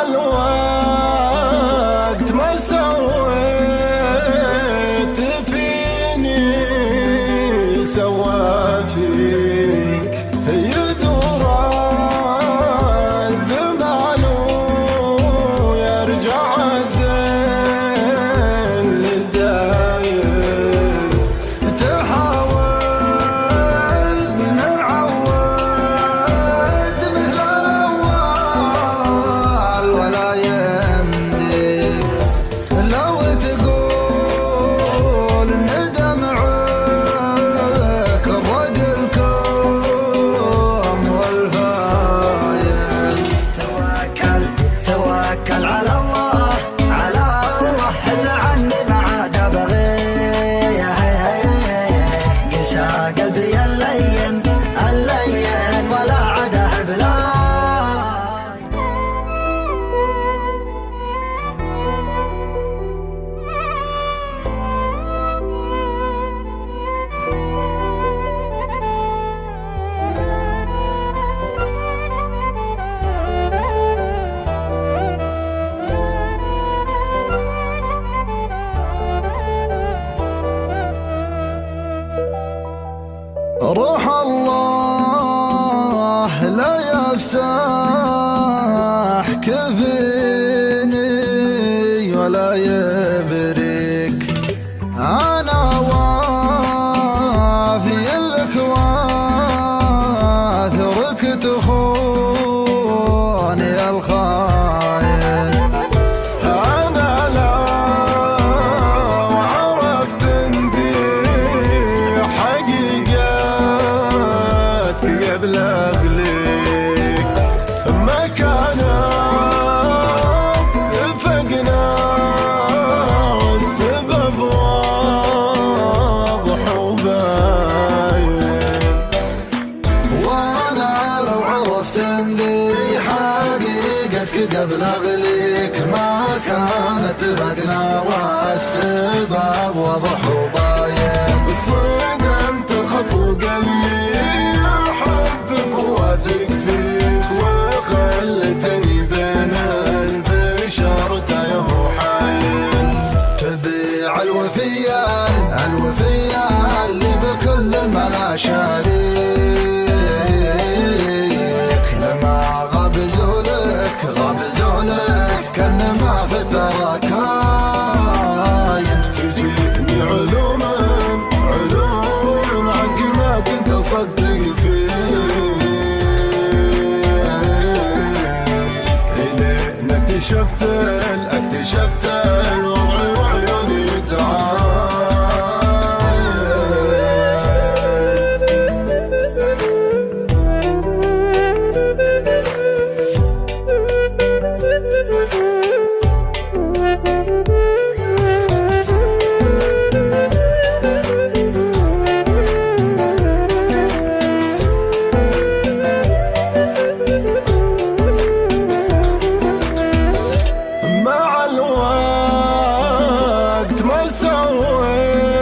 الوقت ما سويت فيني سوى فيك يدور الزمان ويرجع الزين للدايم تحاول نعود مثل الأول ولا يمديك لو تقول إن دمعك ضاق الكوم والفايل. توكل على الله حل عني ما عاد ابغيه قسى قلبي اللين ولا عاد اهبله. روح الله لا يفسح كفيني ولا يبرك أنا وافي لك واثرك تخوني الخاين. أنا لو عرفت اندي حقيقتك قبل أغليك ما كانت اتفقنا السبب واضح وباين. وانا لو عرفت اندي حقيقتك قبل اغليك ما كانت اتفقنا والسبب واضح وباين. صدمت الخفوق اللي احبك واثق فيك وخلتني بين البشر تايه وحاين. تبيع الوفية اللي بكل الملا شريك لما غاب زولك كان ما في الثرى كاين. تجيني علوم عق ما كنت اصدق فيه الين اكتشفت الوضع وعيوني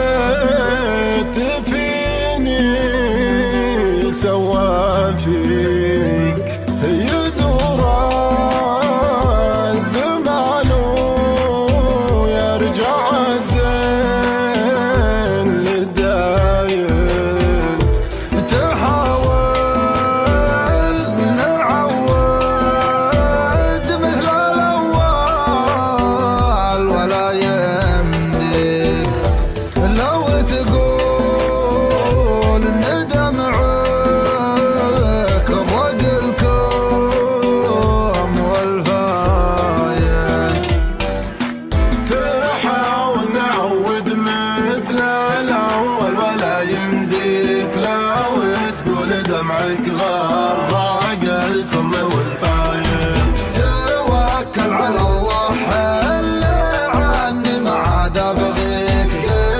سويت فيني سوى فيك يدور الزمان ويرجع الزين للدايم تحاول نعود مثل الأول ولا يمديك لو تقول إن دمعك ضاق الكوم والفايل. تحاول نعود مثل الأول ولا يمديك لو تقول دمعك غرق الكوم والفايل. توكل على الله حل عني ما عاد ابغيك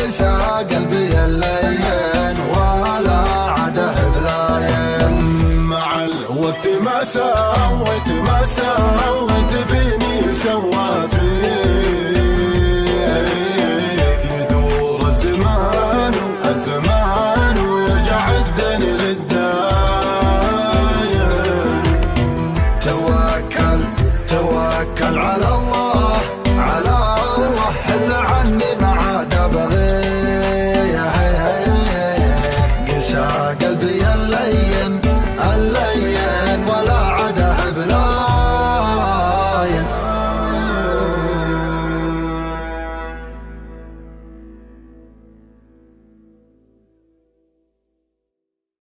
قسى قلبي اللين ولا عاد بلاين. مع الوقت ما سويت فيني سوى فيك يدور الزمان ويرجع الدين للداين. توكل توكل على الله